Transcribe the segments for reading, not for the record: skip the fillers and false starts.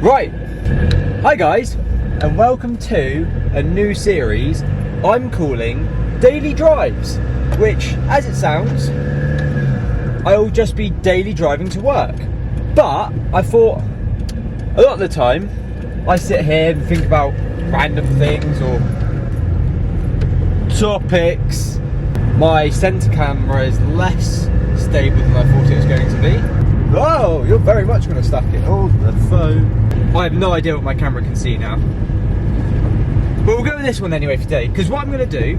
Right, hi guys, and welcome to a new series I'm calling Daily Drives, which, as it sounds, I'll just be daily driving to work. But I thought, a lot of the time, I sit here and think about random things or topics. My centre camera is less stable than I thought it was going to be. Oh, you're very much going to stack it. Hold the phone. I have no idea what my camera can see now. But we'll go with this one anyway for today, because what I'm going to do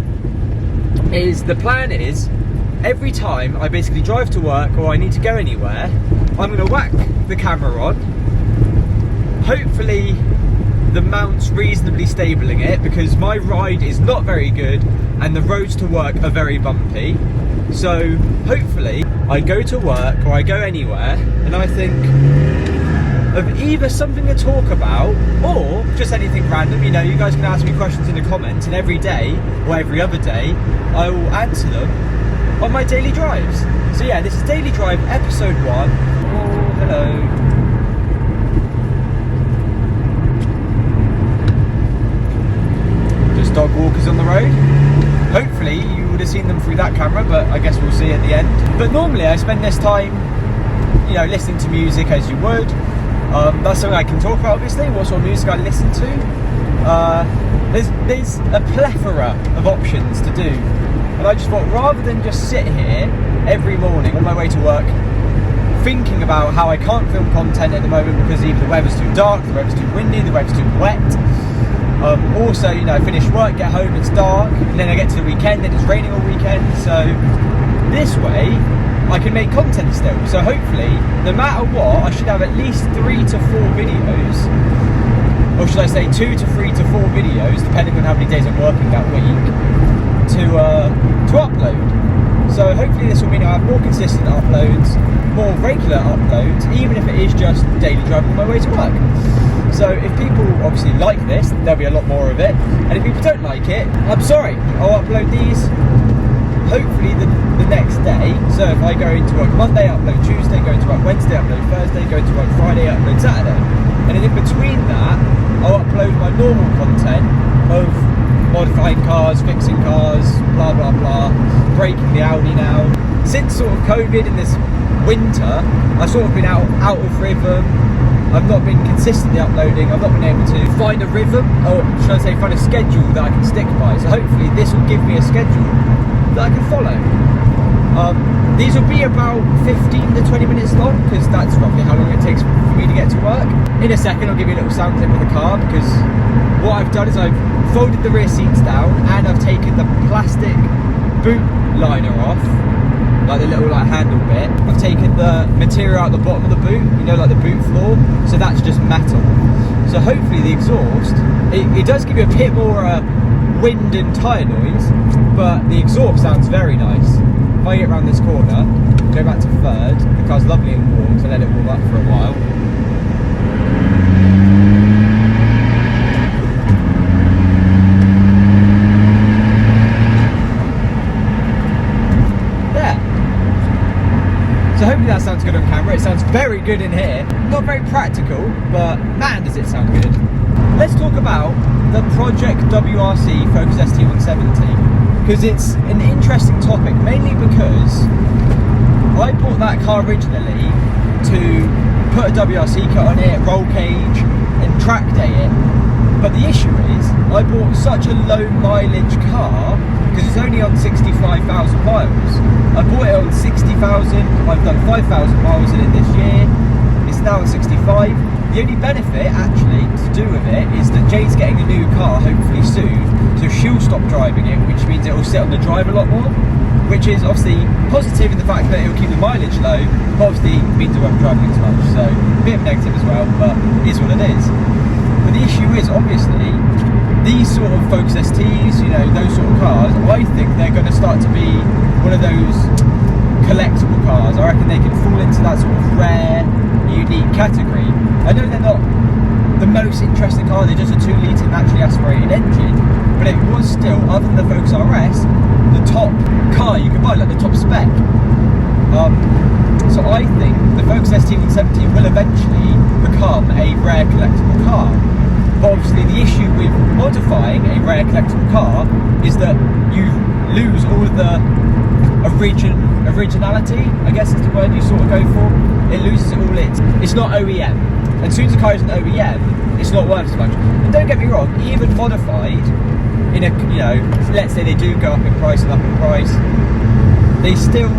is, the plan is, every time I basically drive to work or I need to go anywhere, I'm going to whack the camera on. Hopefully the mount's reasonably stabling it, because my ride is not very good and the roads to work are very bumpy. So hopefully I go to work or I go anywhere and I think of either something to talk about or just anything random. You know, you guys can ask me questions in the comments, and every day or every other day I will answer them on my daily drives. So yeah, this is Daily Drive episode 1. Oh, hello. Just dog walkers on the road. Hopefully you would have seen them through that camera, but I guess we'll see at the end. But normally I spend this time, you know, listening to music as you would. That's something I can talk about, obviously, what sort of music I listen to. There's a plethora of options to do. And I just thought, rather than just sit here every morning on my way to work thinking about how I can't film content at the moment because either the weather's too dark, the weather's too windy, the weather's too wet. Also, you know, I finish work, get home, it's dark, and then I get to the weekend and it's raining all weekend. So this way I can make content still. So hopefully, no matter what, I should have at least 3 to 4 videos, or should I say 2 to 3 to 4 videos, depending on how many days I'm working that week, to upload. So hopefully this will mean I have more consistent uploads, more regular uploads, even if it is just daily driving on my way to work. So if people obviously like this, there'll be a lot more of it. And if people don't like it, I'm sorry. I'll upload these hopefully the next day. So if I go into work Monday, upload Tuesday, go into work Wednesday, upload Thursday, go into work Friday, upload Saturday. And then in between that, I'll upload my normal content of modifying cars, fixing cars, blah blah blah, breaking the Audi now. Since sort of COVID and this winter, I've sort of been out of rhythm. I've not been consistently uploading. I've not been able to find a rhythm, or should I say find a schedule that I can stick by. So hopefully this will give me a schedule that I can follow. These will be about 15 to 20 minutes long, because that's roughly how long it takes for me to get to work. In a second I'll give you a little sound clip of the car, because what I've done is I've folded the rear seats down and I've taken the plastic boot liner off, like the little handle bit. I've taken the material out the bottom of the boot, you know, like the boot floor, so that's just metal. So hopefully the exhaust, it does give you a bit more wind and tyre noise, but the exhaust sounds very nice. If I get around this corner, go back to third, the car's lovely and warm, so let it warm up for a while. So hopefully that sounds good on camera. It sounds very good in here. Not very practical, but man does it sound good. Let's talk about the Project WRC Focus ST170, because it's an interesting topic, mainly because I bought that car originally to put a WRC kit on it, roll cage and track day it. But the issue is, I bought such a low mileage car because it's only on 65,000 miles. I bought it on 60,000, I've done 5,000 miles in it this year, it's now on 65. The only benefit actually to do with it is that Jade's getting a new car hopefully soon, so she'll stop driving it, which means it will sit on the drive a lot more, which is obviously positive in the fact that it will keep the mileage low, but obviously means I won't be driving it as much, so a bit of a negative as well, but it is what it is. But the issue is, obviously, these sort of Focus STs, you know, those sort of cars, I think they're going to start to be one of those collectible cars. I reckon they can fall into that sort of rare, unique category. I know they're not the most interesting car, they're just a 2-litre naturally aspirated engine, but it was still, other than the Focus RS, the top car you could buy, like the top spec. So I think the Focus ST170 will eventually become a rare collectible car. But obviously the issue with modifying a rare collectible car is that you lose all of the originality, I guess is the word you sort of go for. It loses it all. It's not OEM. And as soon as a car isn't OEM, it's not worth as much. And don't get me wrong, even modified, in a, you know, let's say they do go up in price and up in price, they still,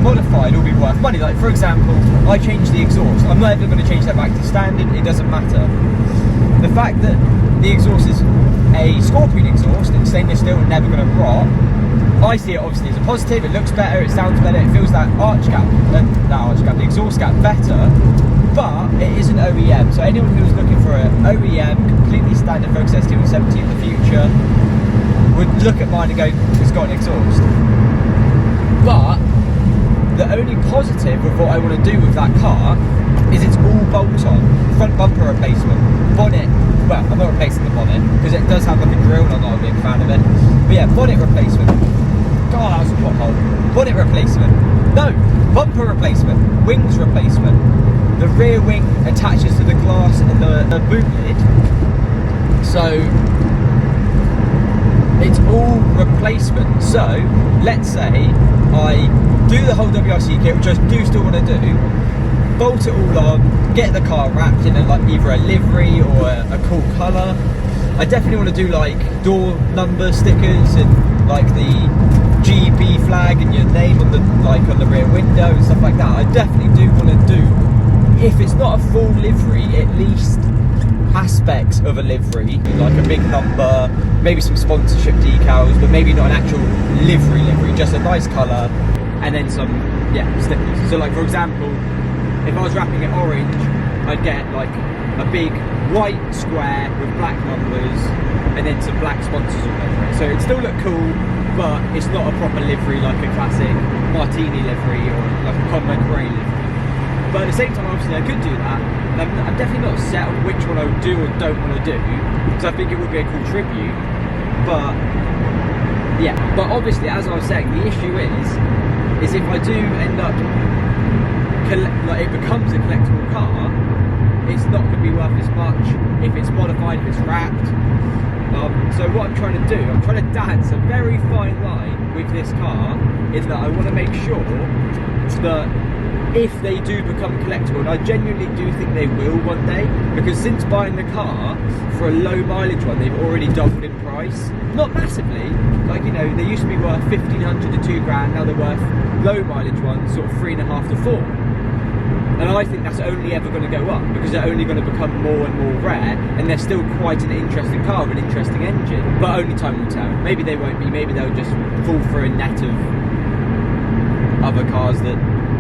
modified will be worth money. Like for example, I changed the exhaust. I'm not ever going to change that back to standard, it doesn't matter. The fact that the exhaust is a Scorpion exhaust in stainless steel and never going to rot, I see it obviously as a positive. It looks better, it sounds better, it feels that the exhaust gap better, but it isn't OEM. So anyone who's looking for an OEM, completely standard Focus ST170 in the future, would look at mine and go, it's got an exhaust. But the only positive of what I want to do with that car is it's all bolt-on. Front bumper replacement, bonnet, well, I'm not replacing the bonnet, because it does have like a grille and I'm not a big fan of it. But yeah, bonnet replacement. God, that was a pothole. Bonnet replacement. No, bumper replacement. Wings replacement. The rear wing attaches to the glass in the boot lid. So, it's all replacement. So, let's say I do the whole WRC kit, which I do still want to do, bolt it all on, get the car wrapped in either a livery or a cool colour. I definitely want to do like door number stickers and like the GB flag and your name on the rear window and stuff like that. I definitely do want to do, if it's not a full livery, at least aspects of a livery, like a big number, maybe some sponsorship decals, but maybe not an actual livery, just a nice colour, and then some, stickers. So like for example, if I was wrapping it orange, I'd get like a big white square with black numbers, and then some black sponsors all over it. So it'd still look cool, but it's not a proper livery like a classic Martini livery or like a Conway grey livery. But at the same time, obviously I could do that, and I'm definitely not set on which one I would do or don't want to do, because I think it would be a cool tribute. But yeah, but obviously, as I was saying, the issue is if I do end up, like it becomes a collectible car, it's not going to be worth as much if it's modified, if it's wrapped. So what I'm trying to do, I'm trying to dance a very fine line with this car, is that I want to make sure that if they do become collectible, and I genuinely do think they will one day, because since buying the car, for a low mileage one, they've already doubled in price. Not massively, like, you know, they used to be worth 1,500 to 2 grand, now they're worth low mileage ones, sort of 3.5 to 4. And I think that's only ever going to go up, because they're only going to become more and more rare, and they're still quite an interesting car with an interesting engine. But only time will tell. Maybe they won't be, maybe they'll just fall for a net of other cars that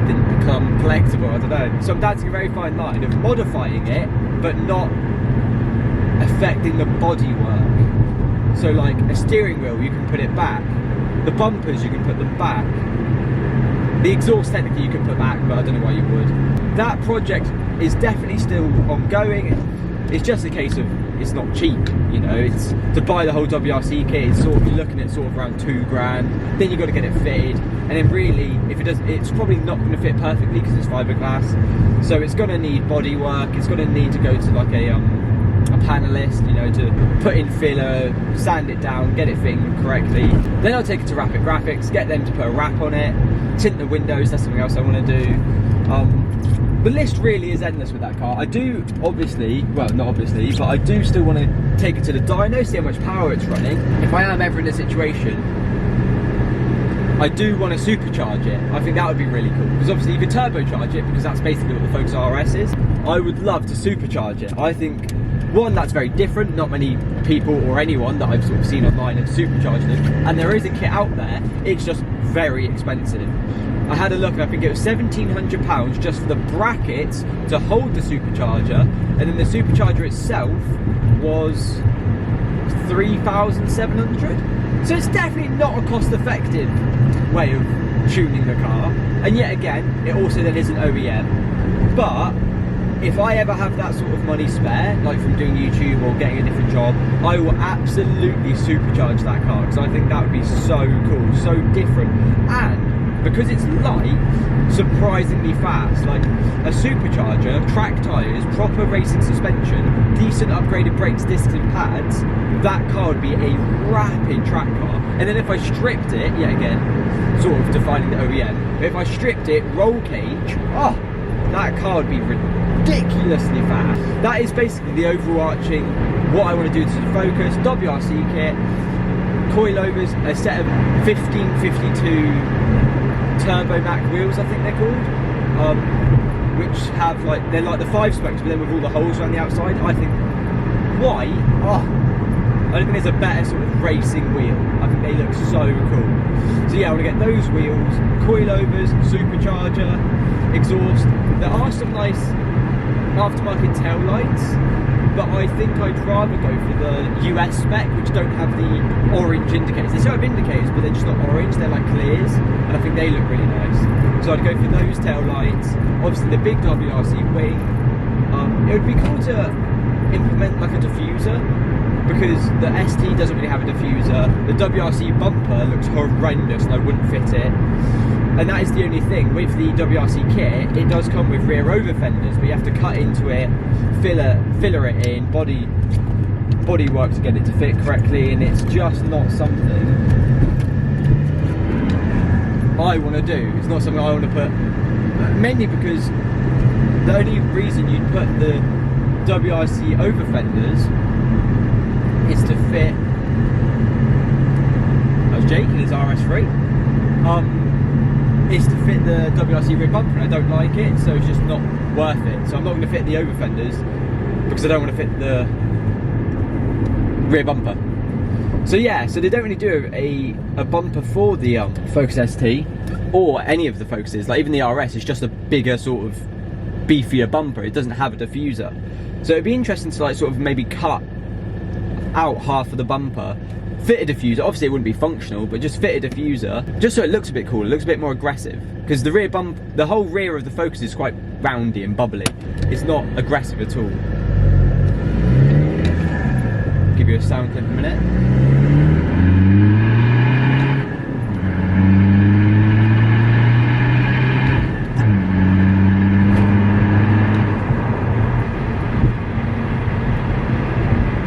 didn't become collectible, I don't know. So I'm dancing a very fine line of modifying it, but not affecting the bodywork. So like a steering wheel, you can put it back. The bumpers, you can put them back. The exhaust, technically, you can put back, but I don't know why you would. That project is definitely still ongoing. It's just a case of, it's not cheap, you know. It's to buy the whole WRC kit, it's sort of, you're looking at sort of around 2 grand. Then you've got to get it fitted, and then really, if it does, it's probably not going to fit perfectly because it's fiberglass. So it's going to need body work. It's going to need to go to like a panelist, you know, to put in filler, sand it down, get it fitting correctly. Then I'll take it to Rapid Graphics, get them to put a wrap on it, tint the windows. That's something else I want to do. The list really is endless with that car. I do obviously, well not obviously, but I do still want to take it to the dyno, see how much power it's running. If I am ever in a situation, I do want to supercharge it. I think that would be really cool, because obviously you can turbocharge it, because that's basically what the Focus RS is. I would love to supercharge it. I think, one, that's very different. Not many people or anyone that I've sort of seen online have supercharged it, and there is a kit out there. It's just very expensive. I had a look and I think it was £1,700 just for the brackets to hold the supercharger, and then the supercharger itself was 3,700. So it's definitely not a cost-effective way of tuning the car. And yet again, it also then isn't OEM. But if I ever have that sort of money spare, like from doing YouTube or getting a different job, I will absolutely supercharge that car, because I think that would be so cool, so different. And because it's light, surprisingly fast. Like a supercharger, track tyres, proper racing suspension, decent upgraded brakes, discs and pads, that car would be a rapid track car. And then if I stripped it, yet again, sort of defining the OEM, if I stripped it, roll cage, oh, that car would be ridiculously fast. That is basically the overarching, what I want to do to the Focus, WRC kit, coilovers, a set of 1552 Turbo Mac wheels, I think they're called, which have like, they're like the 5 spokes, but then with all the holes around the outside. I think, why? Oh, I don't think there's a better sort of racing wheel. I think they look so cool. So yeah, I want to get those wheels, coilovers, supercharger, exhaust. There are some nice aftermarket tail lights, but I think I'd rather go for the US spec, which don't have the orange indicators. They still have indicators, but they're just not orange, they're like clears, and I think they look really nice. So I'd go for those tail lights, obviously the big WRC wing. It would be cool to implement like a diffuser, because the ST doesn't really have a diffuser. The WRC bumper looks horrendous and I wouldn't fit it. And that is the only thing. With the WRC kit, it does come with rear over fenders, but you have to cut into it, filler it in, body work to get it to fit correctly, and it's just not something I want to do. It's not something I want to put, mainly because the only reason you'd put the WRC over fenders is to fit, I was joking, it's RS3, is to fit the WRC rear bumper, and I don't like it, so it's just not worth it. So I'm not going to fit the over fenders because I don't want to fit the rear bumper. So yeah, so they don't really do a bumper for the Focus ST or any of the Focuses. Like even the RS is just a bigger sort of beefier bumper. It doesn't have a diffuser. So it'd be interesting to like sort of maybe cut out half of the bumper, fit a diffuser. Obviously it wouldn't be functional, but just fit a diffuser, just so it looks a bit cooler, looks a bit more aggressive. Because the rear bump, the whole rear of the Focus is quite roundy and bubbly. It's not aggressive at all. Give you a sound clip in a minute.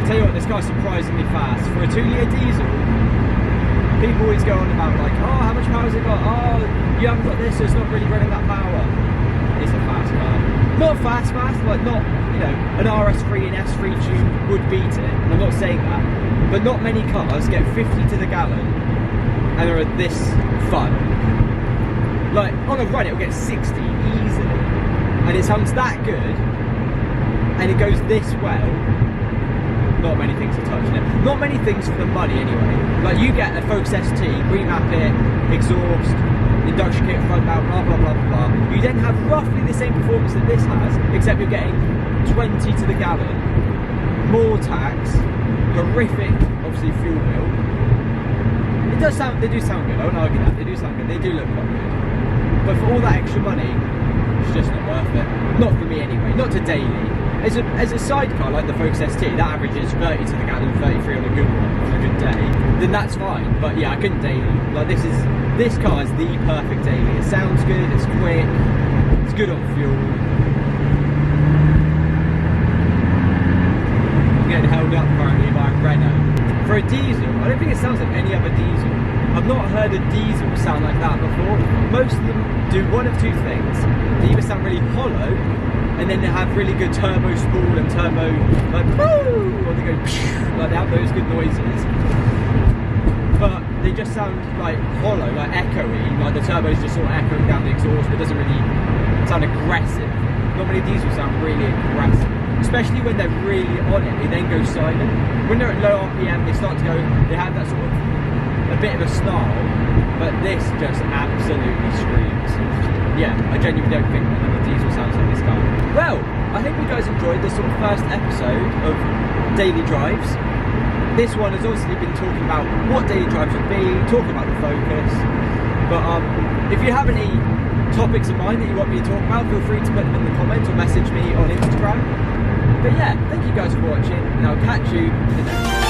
Tell you what, this car's surprisingly fast. For a 2-litre diesel, people always go on about like, oh, how much power has it got? Oh, you haven't got this, so it's not really running that power. It's a fast car. Not fast, like not, you know, an RS3 and S3 tune would beat it. I'm not saying that. But not many cars get 50 to the gallon and are this fun. Like, on a run it'll get 60 easily. And it sounds that good, and it goes this well. Not many things are touching it. Not many things for the money anyway. Like you get a Focus ST, remap it, exhaust, induction kit, front mount, blah blah blah blah. You then have roughly the same performance that this has, except you're getting 20 to the gallon, more tax, horrific, obviously fuel bill. It does sound, they do sound good. I won't argue that. They do sound good. They do look quite good. But for all that extra money, it's just not worth it. Not for me anyway. Not to daily. As a sidecar like the Focus ST, that averages 30 to the gallon, 33 on a good one, on a good day, then that's fine. But yeah, I couldn't daily. Like this car is the perfect daily. It sounds good, it's quick, it's good on fuel. I'm getting held up currently by a Renault. For a diesel, I don't think it sounds like any other diesel. I've not heard a diesel sound like that before. Most of them do one of two things. They either sound really hollow, and then they have really good turbo spool and turbo like woo, or they go like they have those good noises. But they just sound like hollow, like echoey, like the turbo's just sort of echoing down the exhaust, but it doesn't really sound aggressive. Not many diesels sound really aggressive, especially when they're really on it. They then go silent. When they're at low RPM, they start to go. They have that sort of a bit of a snarl, but this just absolutely screams. Yeah, I genuinely don't think another diesel sounds like this car. Well, I hope you guys enjoyed this sort of first episode of daily drives. This one has obviously been talking about what daily drives would be, talking about the Focus. But if you have any topics in mind that you want me to talk about, feel free to put them in the comments or message me on Instagram. But yeah, thank you guys for watching, and I'll catch you in the next one.